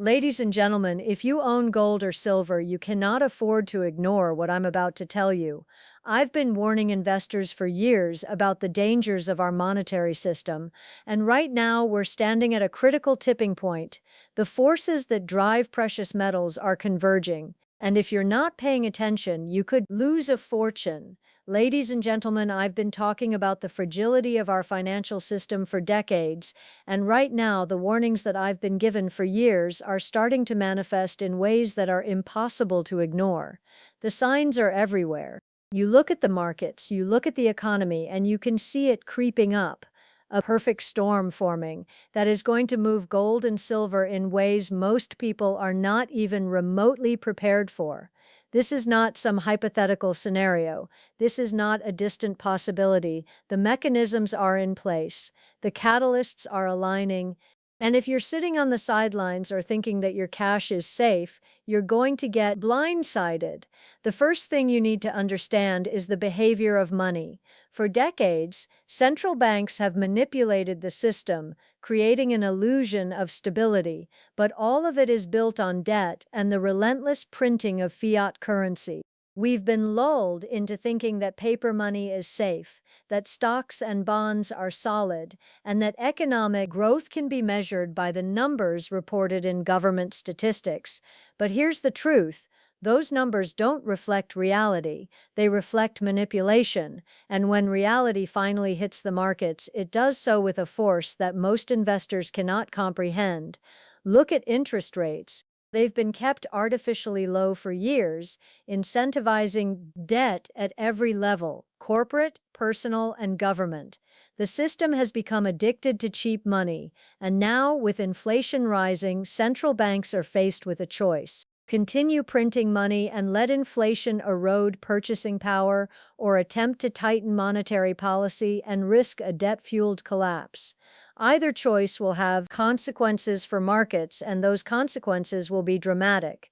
Ladies and gentlemen, if you own gold or silver, you cannot afford to ignore what I'm about to tell you. I've been warning investors for years about the dangers of our monetary system, and right now we're standing at a critical tipping point. The forces that drive precious metals are converging, and if you're not paying attention, you could lose a fortune. Ladies and gentlemen, I've been talking about the fragility of our financial system for decades, and right now the warnings that I've been given for years are starting to manifest in ways that are impossible to ignore. The signs are everywhere. You look at the markets, you look at the economy, and you can see it creeping up. A perfect storm forming that is going to move gold and silver in ways most people are not even remotely prepared for. This is not some hypothetical scenario. This is not a distant possibility. The mechanisms are in place. The catalysts are aligning. And if you're sitting on the sidelines or thinking that your cash is safe, you're going to get blindsided. The first thing you need to understand is the behavior of money. For decades, central banks have manipulated the system, creating an illusion of stability, but all of it is built on debt and the relentless printing of fiat currency. We've been lulled into thinking that paper money is safe, that stocks and bonds are solid, and that economic growth can be measured by the numbers reported in government statistics. But here's the truth. Those numbers don't reflect reality. They reflect manipulation. And when reality finally hits the markets, it does so with a force that most investors cannot comprehend. Look at interest rates. They've been kept artificially low for years, incentivizing debt at every level, corporate, personal, and government. The system has become addicted to cheap money, and now, with inflation rising, central banks are faced with a choice. Continue printing money and let inflation erode purchasing power, or attempt to tighten monetary policy and risk a debt-fueled collapse. Either choice will have consequences for markets, and those consequences will be dramatic.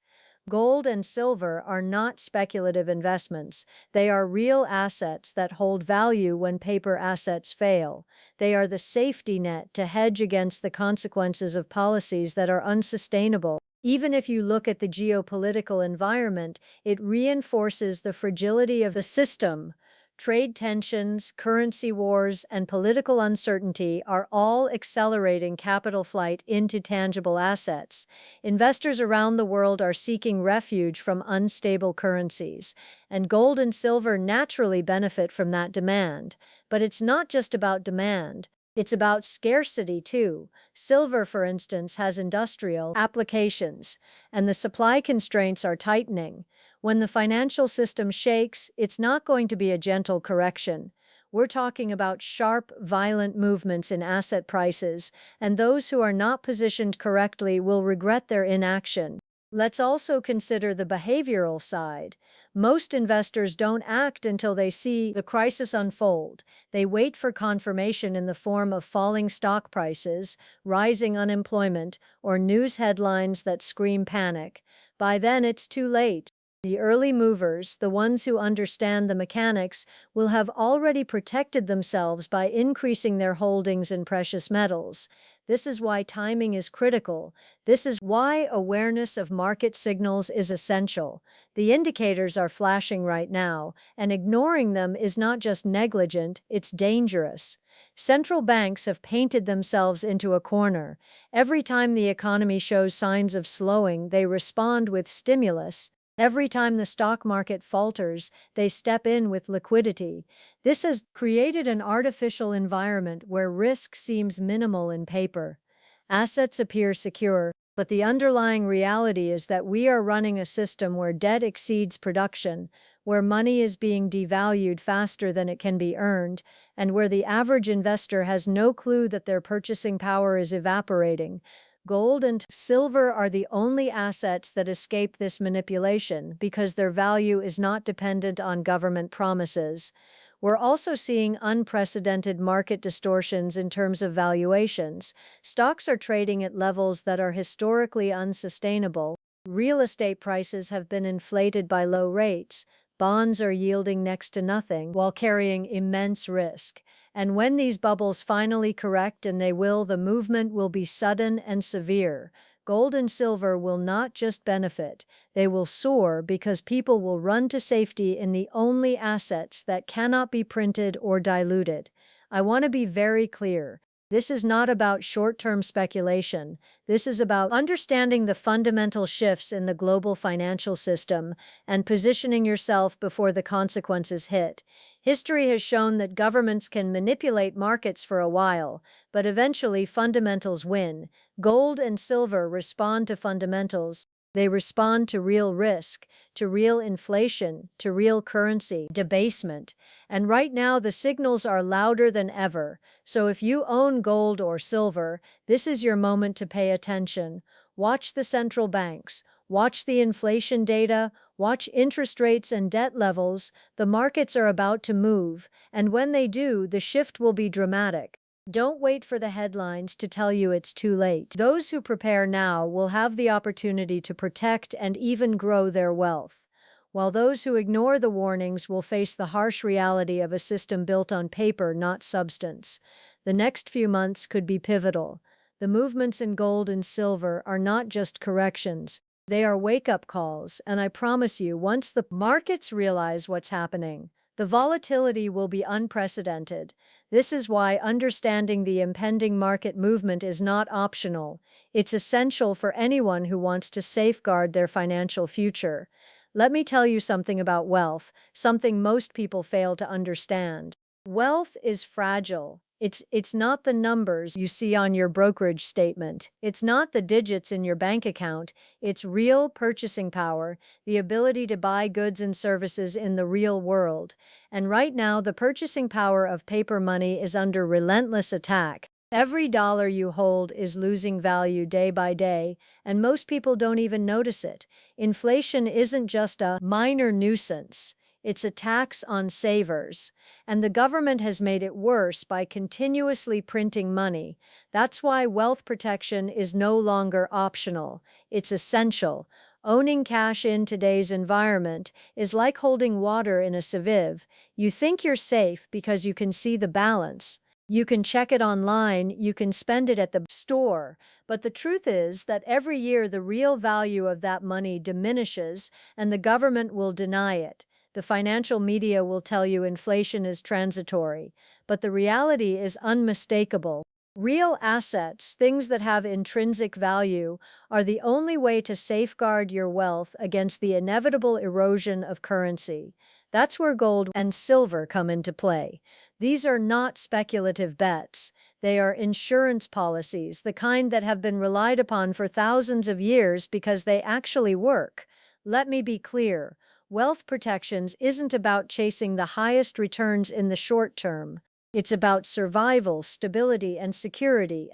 Gold and silver are not speculative investments. They are real assets that hold value when paper assets fail. They are the safety net to hedge against the consequences of policies that are unsustainable. Even if you look at the geopolitical environment, it reinforces the fragility of the system. Trade tensions, currency wars, and political uncertainty are all accelerating capital flight into tangible assets. Investors around the world are seeking refuge from unstable currencies, and gold and silver naturally benefit from that demand. But it's not just about demand. It's about scarcity, too. Silver, for instance, has industrial applications, and the supply constraints are tightening. When the financial system shakes, it's not going to be a gentle correction. We're talking about sharp, violent movements in asset prices, and those who are not positioned correctly will regret their inaction. Let's also consider the behavioral side. Most investors don't act until they see the crisis unfold. They wait for confirmation in the form of falling stock prices, rising unemployment, or news headlines that scream panic. By then, it's too late. The early movers, the ones who understand the mechanics, will have already protected themselves by increasing their holdings in precious metals. This is why timing is critical. This is why awareness of market signals is essential. The indicators are flashing right now, and ignoring them is not just negligent, it's dangerous. Central banks have painted themselves into a corner. Every time the economy shows signs of slowing, they respond with stimulus. Every time the stock market falters, they step in with liquidity. This has created an artificial environment where risk seems minimal in paper. Assets appear secure, but the underlying reality is that we are running a system where debt exceeds production, where money is being devalued faster than it can be earned, and where the average investor has no clue that their purchasing power is evaporating. Gold and silver are the only assets that escape this manipulation because their value is not dependent on government promises. We're also seeing unprecedented market distortions in terms of valuations. Stocks are trading at levels that are historically unsustainable. Real estate prices have been inflated by low rates. Bonds are yielding next to nothing while carrying immense risk. And when these bubbles finally correct, and they will, the movement will be sudden and severe. Gold and silver will not just benefit, they will soar because people will run to safety in the only assets that cannot be printed or diluted. I want to be very clear. This is not about short-term speculation. This is about understanding the fundamental shifts in the global financial system and positioning yourself before the consequences hit. History has shown that governments can manipulate markets for a while, but eventually fundamentals win. Gold and silver respond to fundamentals. They respond to real risk, to real inflation, to real currency debasement. And right now the signals are louder than ever. So if you own gold or silver, this is your moment to pay attention. Watch the central banks. Watch the inflation data. Watch interest rates and debt levels. The markets are about to move, and when they do, the shift will be dramatic. Don't wait for the headlines to tell you it's too late. Those who prepare now will have the opportunity to protect and even grow their wealth, while those who ignore the warnings will face the harsh reality of a system built on paper, not substance. The next few months could be pivotal. The movements in gold and silver are not just corrections. They are wake-up calls, and I promise you, once the markets realize what's happening, the volatility will be unprecedented. This is why understanding the impending market movement is not optional. It's essential for anyone who wants to safeguard their financial future. Let me tell you something about wealth, something most people fail to understand. Wealth is fragile. It's not the numbers you see on your brokerage statement. It's not the digits in your bank account. It's real purchasing power, the ability to buy goods and services in the real world. And right now, the purchasing power of paper money is under relentless attack. Every dollar you hold is losing value day by day, and most people don't even notice it. Inflation isn't just a minor nuisance. It's a tax on savers, and the government has made it worse by continuously printing money. That's why wealth protection is no longer optional. It's essential. Owning cash in today's environment is like holding water in a sieve. You think you're safe because you can see the balance. You can check it online, you can spend it at the store, but the truth is that every year the real value of that money diminishes and the government will deny it. The financial media will tell you inflation is transitory, but the reality is unmistakable. Real assets, things that have intrinsic value, are the only way to safeguard your wealth against the inevitable erosion of currency. That's where gold and silver come into play. These are not speculative bets. They are insurance policies, the kind that have been relied upon for thousands of years because they actually work. Let me be clear. Wealth protections isn't about chasing the highest returns in the short term. It's about survival, stability, and security.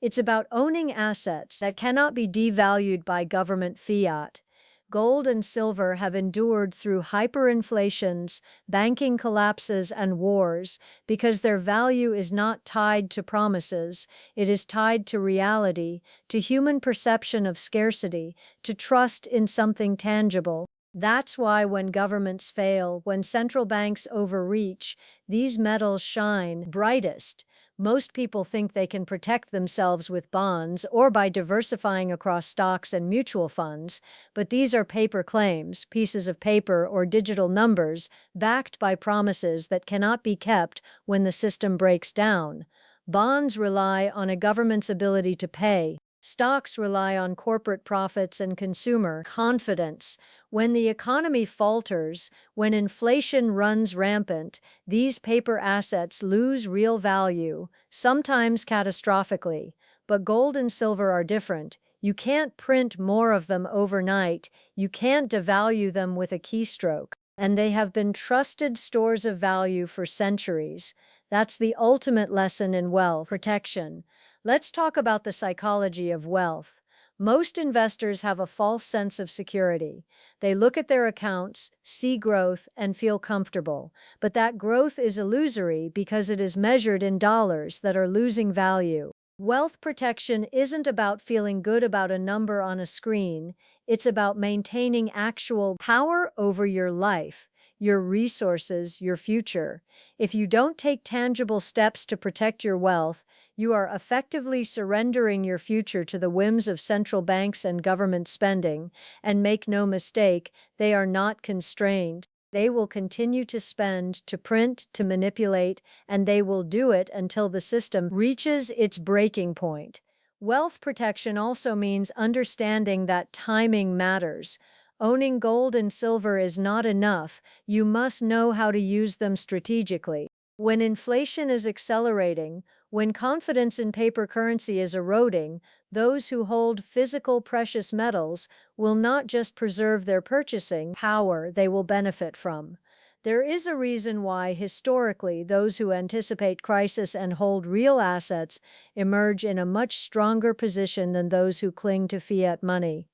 It's about owning assets that cannot be devalued by government fiat. Gold and silver have endured through hyperinflations, banking collapses, and wars because their value is not tied to promises. It is tied to reality, to human perception of scarcity, to trust in something tangible. That's why when governments fail, when central banks overreach, these metals shine brightest. Most people think they can protect themselves with bonds or by diversifying across stocks and mutual funds, but these are paper claims, pieces of paper or digital numbers backed by promises that cannot be kept when the system breaks down. Bonds rely on a government's ability to pay. Stocks rely on corporate profits and consumer confidence. When the economy falters, when inflation runs rampant, these paper assets lose real value, sometimes catastrophically. But gold and silver are different. You can't print more of them overnight. You can't devalue them with a keystroke. And they have been trusted stores of value for centuries. That's the ultimate lesson in wealth protection. Let's talk about the psychology of wealth. Most investors have a false sense of security. They look at their accounts, see growth, and feel comfortable. But that growth is illusory because it is measured in dollars that are losing value. Wealth protection isn't about feeling good about a number on a screen. It's about maintaining actual power over your life. your resources, your future. If you don't take tangible steps to protect your wealth, you are effectively surrendering your future to the whims of central banks and government spending, and make no mistake, they are not constrained. They will continue to spend, to print, to manipulate, and they will do it until the system reaches its breaking point. Wealth protection also means understanding that timing matters. Owning gold and silver is not enough. You must know how to use them strategically. When inflation is accelerating, when confidence in paper currency is eroding, those who hold physical precious metals will not just preserve their purchasing power, they will benefit from. There is a reason why, historically, those who anticipate crisis and hold real assets emerge in a much stronger position than those who cling to fiat money.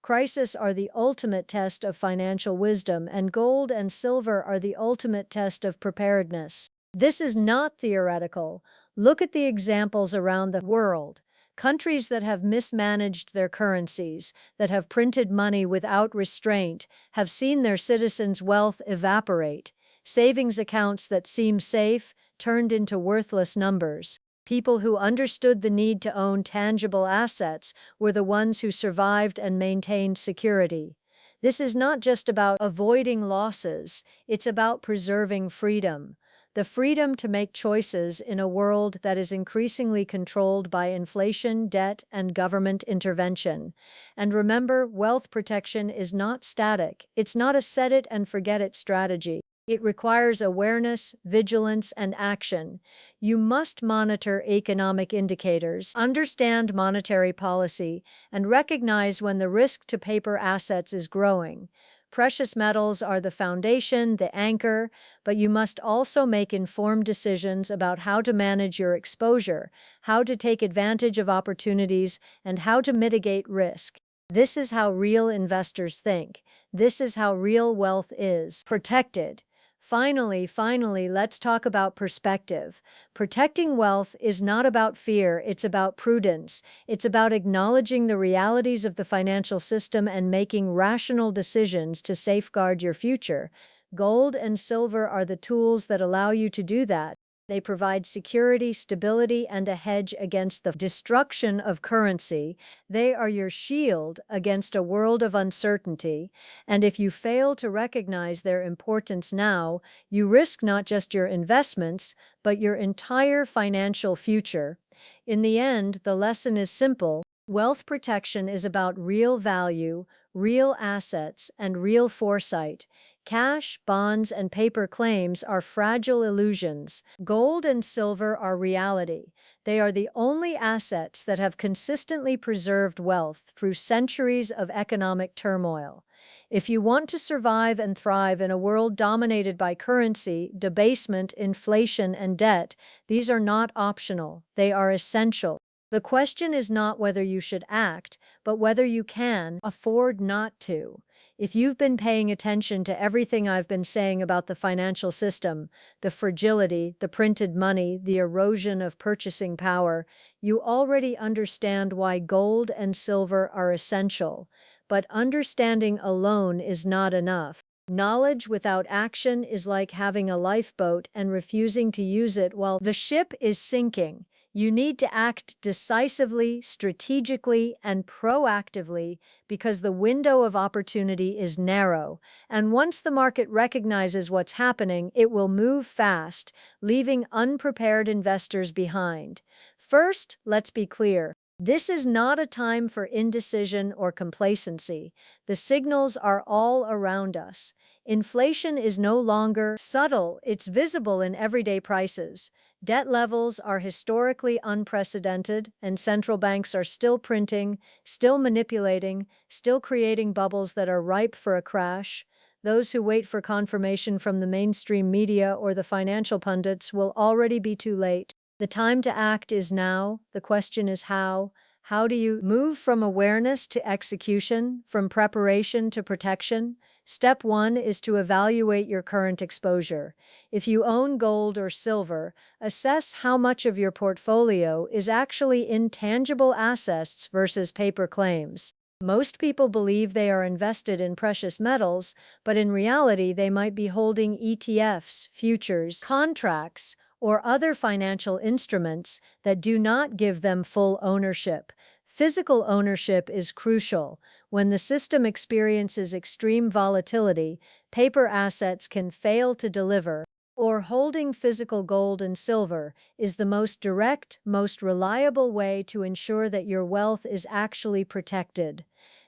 Crises are the ultimate test of financial wisdom, and gold and silver are the ultimate test of preparedness. This is not theoretical. Look at the examples around the world. Countries that have mismanaged their currencies, that have printed money without restraint, have seen their citizens' wealth evaporate. Savings accounts that seem safe turned into worthless numbers. People who understood the need to own tangible assets were the ones who survived and maintained security. This is not just about avoiding losses, it's about preserving freedom. The freedom to make choices in a world that is increasingly controlled by inflation, debt, and government intervention. And remember, wealth protection is not static. It's not a set-it-and-forget-it strategy. It requires awareness, vigilance, and action. You must monitor economic indicators, understand monetary policy, and recognize when the risk to paper assets is growing. Precious metals are the foundation, the anchor, but you must also make informed decisions about how to manage your exposure, how to take advantage of opportunities, and how to mitigate risk. This is how real investors think. This is how real wealth is protected. Finally, let's talk about perspective. Protecting wealth is not about fear, it's about prudence. It's about acknowledging the realities of the financial system and making rational decisions to safeguard your future. Gold and silver are the tools that allow you to do that. They provide security, stability, and a hedge against the destruction of currency. They are your shield against a world of uncertainty. And if you fail to recognize their importance now, you risk not just your investments, but your entire financial future. In the end, the lesson is simple. Wealth protection is about real value, real assets, and real foresight. Cash, bonds, and paper claims are fragile illusions. Gold and silver are reality. They are the only assets that have consistently preserved wealth through centuries of economic turmoil. If you want to survive and thrive in a world dominated by currency, debasement, inflation, and debt, these are not optional. They are essential. The question is not whether you should act, but whether you can afford not to. If you've been paying attention to everything I've been saying about the financial system, the fragility, the printed money, the erosion of purchasing power, you already understand why gold and silver are essential. But understanding alone is not enough. Knowledge without action is like having a lifeboat and refusing to use it while the ship is sinking. You need to act decisively, strategically, and proactively because the window of opportunity is narrow, and once the market recognizes what's happening, it will move fast, leaving unprepared investors behind. First, let's be clear. This is not a time for indecision or complacency. The signals are all around us. Inflation is no longer subtle, it's visible in everyday prices. Debt levels are historically unprecedented, and central banks are still printing, still manipulating, still creating bubbles that are ripe for a crash. Those who wait for confirmation from the mainstream media or the financial pundits will already be too late. The time to act is now. The question is how. How do you move from awareness to execution, from preparation to protection? Step 1 is to evaluate your current exposure. If you own gold or silver, assess how much of your portfolio is actually in tangible assets versus paper claims. Most people believe they are invested in precious metals, but in reality, they might be holding ETFs, futures, contracts, or other financial instruments that do not give them full ownership. Physical ownership is crucial. When the system experiences extreme volatility, paper assets can fail to deliver, or holding physical gold and silver is the most direct, most reliable way to ensure that your wealth is actually protected.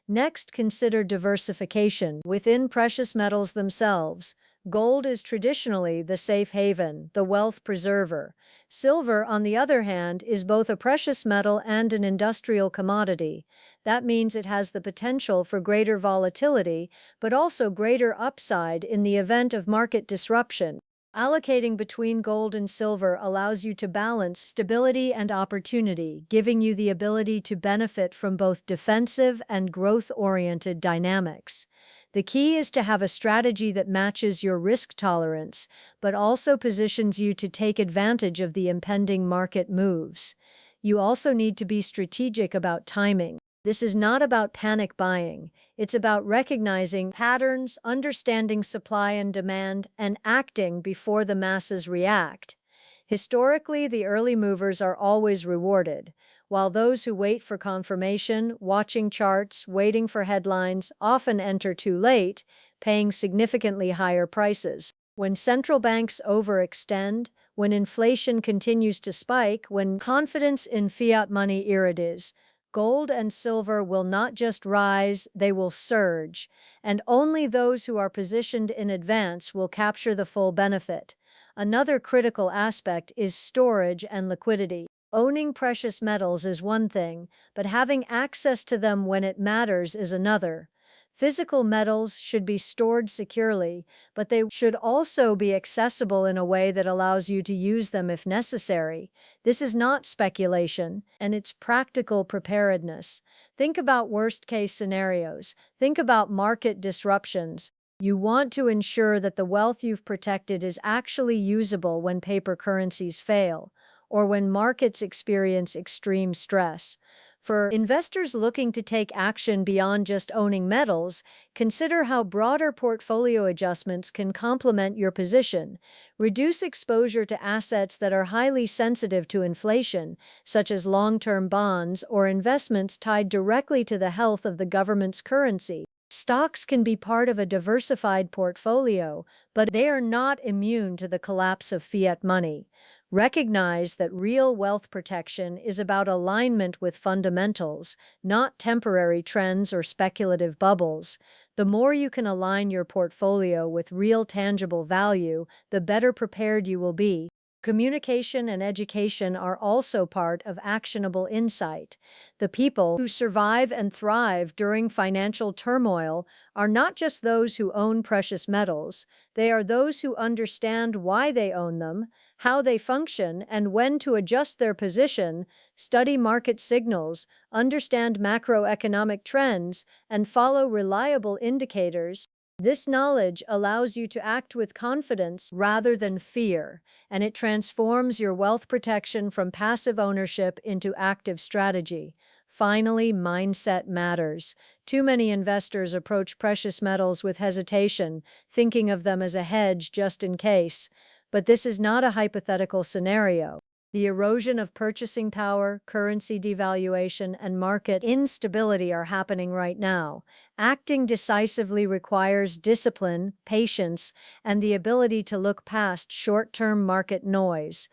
Next, consider diversification. Within precious metals themselves, gold is traditionally the safe haven, the wealth preserver. Silver, on the other hand, is both a precious metal and an industrial commodity. That means it has the potential for greater volatility, but also greater upside in the event of market disruption. Allocating between gold and silver allows you to balance stability and opportunity, giving you the ability to benefit from both defensive and growth-oriented dynamics. The key is to have a strategy that matches your risk tolerance, but also positions you to take advantage of the impending market moves. You also need to be strategic about timing. This is not about panic buying. It's about recognizing patterns, understanding supply and demand, and acting before the masses react. Historically, the early movers are always rewarded, while those who wait for confirmation, watching charts, waiting for headlines, often enter too late, paying significantly higher prices. When central banks overextend, when inflation continues to spike, when confidence in fiat money erodes, gold and silver will not just rise, they will surge, and only those who are positioned in advance will capture the full benefit. Another critical aspect is storage and liquidity. Owning precious metals is one thing, but having access to them when it matters is another. Physical metals should be stored securely, but they should also be accessible in a way that allows you to use them if necessary. This is not speculation, and it's practical preparedness. Think about worst-case scenarios. Think about market disruptions. You want to ensure that the wealth you've protected is actually usable when paper currencies fail, or when markets experience extreme stress. For investors looking to take action beyond just owning metals, consider how broader portfolio adjustments can complement your position. Reduce exposure to assets that are highly sensitive to inflation, such as long-term bonds or investments tied directly to the health of the government's currency. Stocks can be part of a diversified portfolio, but they are not immune to the collapse of fiat money. Recognize that real wealth protection is about alignment with fundamentals, not temporary trends or speculative bubbles. The more you can align your portfolio with real tangible value, the better prepared you will be. Communication and education are also part of actionable insight. The people who survive and thrive during financial turmoil are not just those who own precious metals, they are those who understand why they own them, how they function, and when to adjust their position, study market signals, understand macroeconomic trends, and follow reliable indicators. This knowledge allows you to act with confidence rather than fear, and it transforms your wealth protection from passive ownership into active strategy. Finally, mindset matters. Too many investors approach precious metals with hesitation, thinking of them as a hedge just in case. But this is not a hypothetical scenario. The erosion of purchasing power, currency devaluation, and market instability are happening right now. Acting decisively requires discipline, patience, and the ability to look past short-term market noise.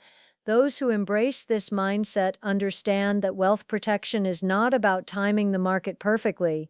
Those who embrace this mindset understand that wealth protection is not about timing the market perfectly.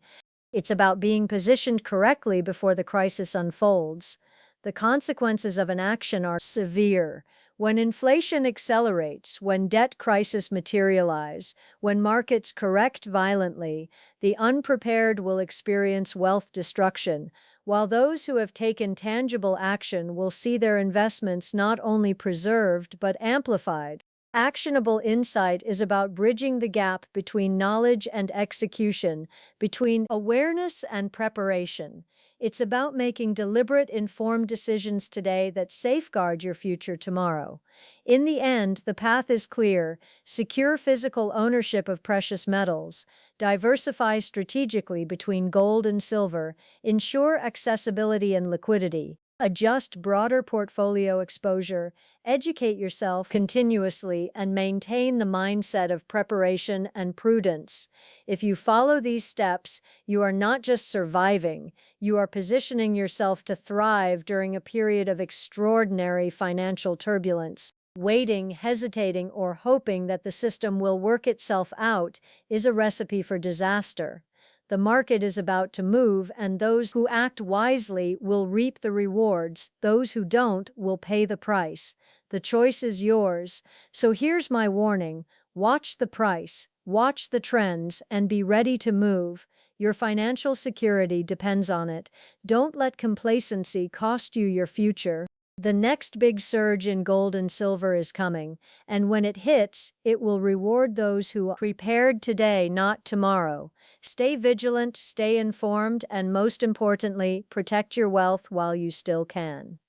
It's about being positioned correctly before the crisis unfolds. The consequences of inaction are severe. When inflation accelerates, when debt crises materialize, when markets correct violently, the unprepared will experience wealth destruction, while those who have taken tangible action will see their investments not only preserved but amplified. Actionable insight is about bridging the gap between knowledge and execution, between awareness and preparation. It's about making deliberate, informed decisions today that safeguard your future tomorrow. In the end, the path is clear: secure physical ownership of precious metals, diversify strategically between gold and silver, ensure accessibility and liquidity, adjust broader portfolio exposure, educate yourself continuously, and maintain the mindset of preparation and prudence. If you follow these steps, you are not just surviving, you are positioning yourself to thrive during a period of extraordinary financial turbulence. Waiting, hesitating, or hoping that the system will work itself out is a recipe for disaster. The market is about to move, and those who act wisely will reap the rewards. Those who don't will pay the price. The choice is yours. So here's my warning: watch the price, watch the trends, and be ready to move. Your financial security depends on it. Don't let complacency cost you your future. The next big surge in gold and silver is coming, and when it hits, it will reward those who are prepared today, not tomorrow. Stay vigilant, stay informed, and most importantly, protect your wealth while you still can.